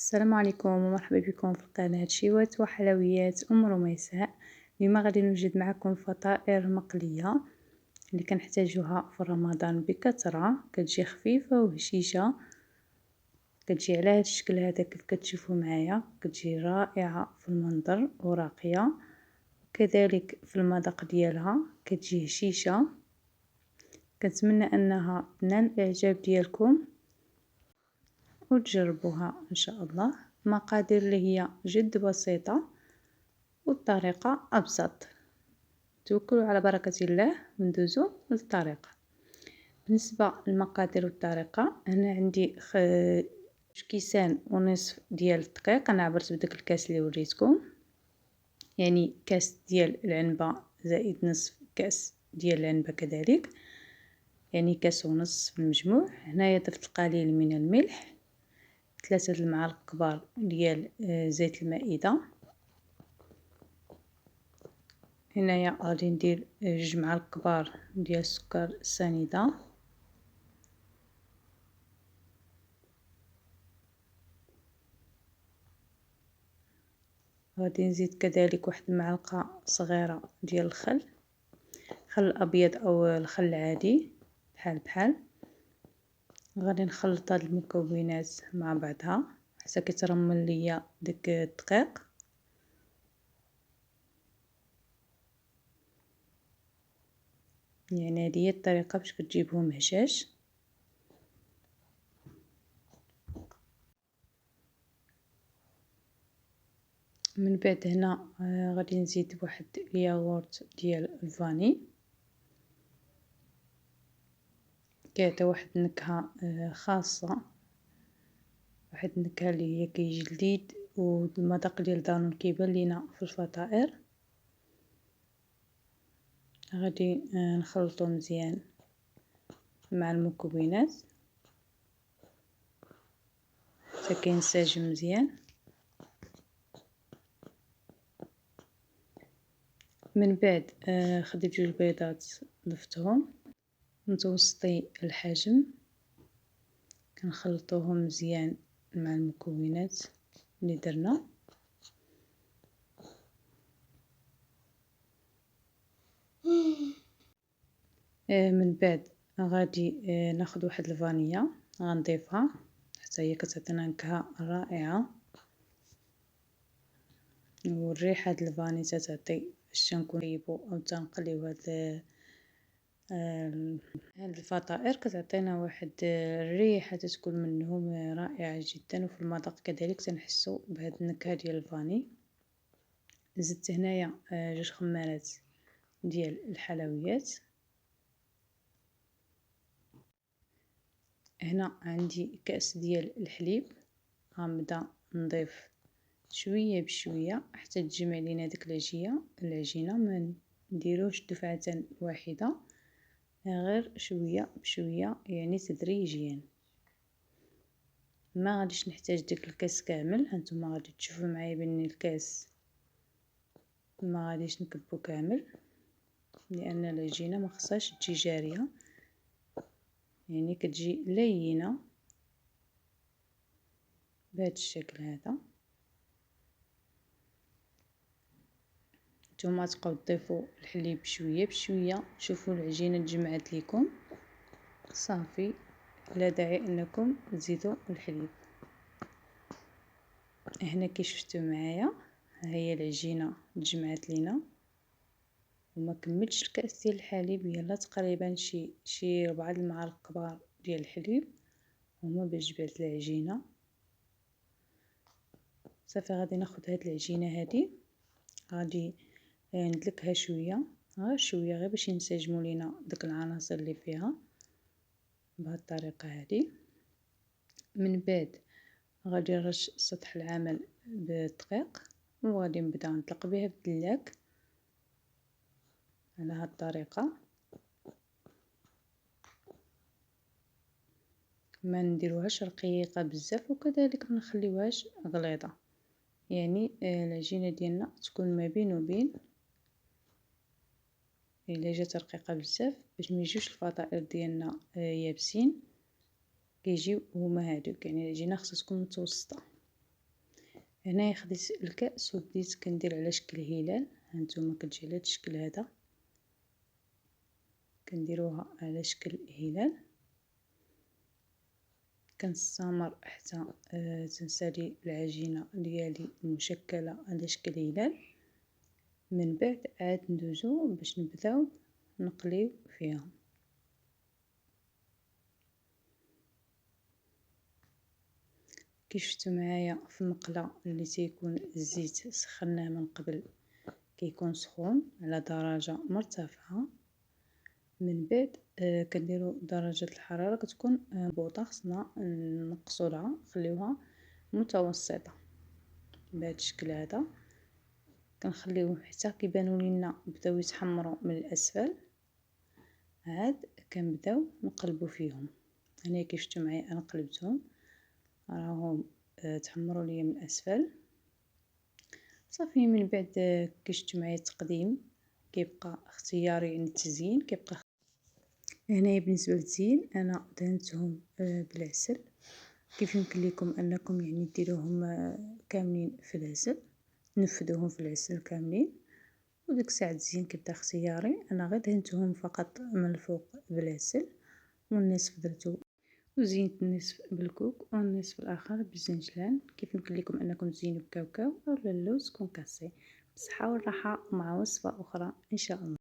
السلام عليكم ومرحبا بكم في قناة شيوات وحلويات أم رميساء. اليوم غادي نوجد معكم فطائر مقلية اللي كنحتاجوها في رمضان بكثرة، كتجي خفيفة وهشيشة، كتجي على هذا الشكل هذا كيف كتشوفوا معايا، كتجي رائعة في المنظر وراقية، كذلك في المذاق ديالها كتجي هشيشة. كنتمنى انها تنال الاعجاب ديالكم وتجربوها ان شاء الله. المقادير اللي هي جد بسيطة والطريقة ابسط. توكلوا على بركة الله وندوزو للطريقة. بالنسبة للمقادير والطريقة، هنا عندي كيسان ونصف ديال الدقيق، انا عبرت بداك الكاس اللي وريتكم، يعني كاس ديال العنبة زائد نصف كاس ديال العنبة كذلك، يعني كاس ونص في المجموع. هنايا ضفت القليل من الملح، 3 المعالق كبار ديال زيت المائدة. هنايا غادي ندير 2 معالق كبار ديال السكر السنيدة، غادي نزيد كذلك 1 المعلقة صغيرة ديال الخل، خل ابيض او الخل العادي بحال. غادي نخلط هاد المكونات مع بعضها حتى كيترمل ليا داك الدقيق. يعني هذه هي الطريقه باش كتجيبهم هشاش. من بعد هنا غادي نزيد واحد الياغورت ديال الفاني، كيعطي واحد النكهه خاصه، واحد النكهه اللي هي كيجي لذيذ، والمذاق ديال دانون كيبان لينا في الفطائر. غادي نخلطو مزيان مع المكونات حتى كينسجم مزيان. من بعد خديت 2 بيضات ضفتهم متوسطي الحجم، كنخلطوهم مزيان مع المكونات اللي درنا. من بعد غادي ناخذ واحد الفانيلا غنضيفها حتى هي كتعطينا نكهه رائعه، والريحه د الفاني تعطي باش تنكونيبو او تنقليو هاد الفطائر، كتعطينا واحد الريحه تتكون منهم رائعه جدا، وفي المذاق كذلك تنحسوا بهاد النكهه ديال الفاني. زدت هنايا 2 خمارات ديال الحلويات. هنا عندي كأس ديال الحليب، غنبدا نضيف شويه بشويه حتى تجمع لينا ديك العجينه، ما نديروش دفعه واحده، غير شويه بشويه يعني تدريجيا. ما غاديش نحتاج ديك الكاس كامل، هانتوما غادي تشوفوا معايا بان الكاس ما غاديش نكبو كامل، لان العجينه ما خصهاش تجي جاريه، يعني كتجي لينه بهذا الشكل هذا. نتوما تبقاو تضيفوا الحليب شويه بشويه، شوفوا العجينه تجمعت لكم صافي، لا داعي انكم تزيدوا الحليب. هنا كي شفتوا معايا ها هي العجينه تجمعت لينا، وما كملتش الكاس ديال الحليب، يلا تقريبا شي 4 المعالق كبار ديال الحليب هما باش جبعت العجينه. صافي غادي ناخذ هاد العجينه هادي، غادي ندلكها شويه، غير شويه، غير باش ينسجموا لينا داك العناصر اللي فيها بهذه الطريقه هذه. من بعد غادي نرش سطح العمل بالدقيق، وغادي نبدا نطلق بها بالدلاك على هذه الطريقه، ما نديروهاش رقيقه بزاف وكذلك ما نخليوهاش غليظه، يعني العجينه ديالنا تكون ما بين وبين. الا جات رقيقه بزاف باش ما يجيوش الفطائر ديالنا يابسين، كيجيو هما هادوك، يعني العجينه خصها تكون متوسطه. هنايا خديت الكأس وبديت كندير على شكل هلال. هانتوما كتجي على هاد الشكل هذا، كنديروها على شكل هلال. كنستمر حتى تنسالي العجينه ديالي مشكله على شكل هلال. من بعد عاد ندوزو باش نبداو نقليو فيها. كيف شفتو معايا في المقله اللي تيكون الزيت سخناه من قبل كيكون سخون على درجه مرتفعه. من بعد كنديروا درجه الحراره كتكون مضبوطه، خصنا نقصوا لها نخليوها متوسطه بهذا الشكل هذا. كنخليوهم حتى كيبانوا لينا بداو يتحمروا من الاسفل، عاد كنبداو نقلبوا فيهم. هنا كيف شفتوا معايا انا قلبتهم راهم تحمروا ليا من الاسفل صافي. من بعد كي شفتوا معايا التقديم كيبقى اختياري عند التزيين. كيبقى هنايا بالنسبه للتزيين انا دهنتهم بالعسل. كيف يمكن لكم انكم يعني ديروهم كاملين في العسل، نفذوهم في العسل كاملين، وديك الساعه التزيين كيبدا اختياري. انا غير دهنتهم فقط من الفوق بالعسل، والنصف درتو وزينت النصف بالكوك والنصف الاخر بالزنجلان. كيف يمكن لكم انكم تزينوا بكاوكاو او اللوز كونكاسي. بالصحه والراحه مع وصفه اخرى ان شاء الله.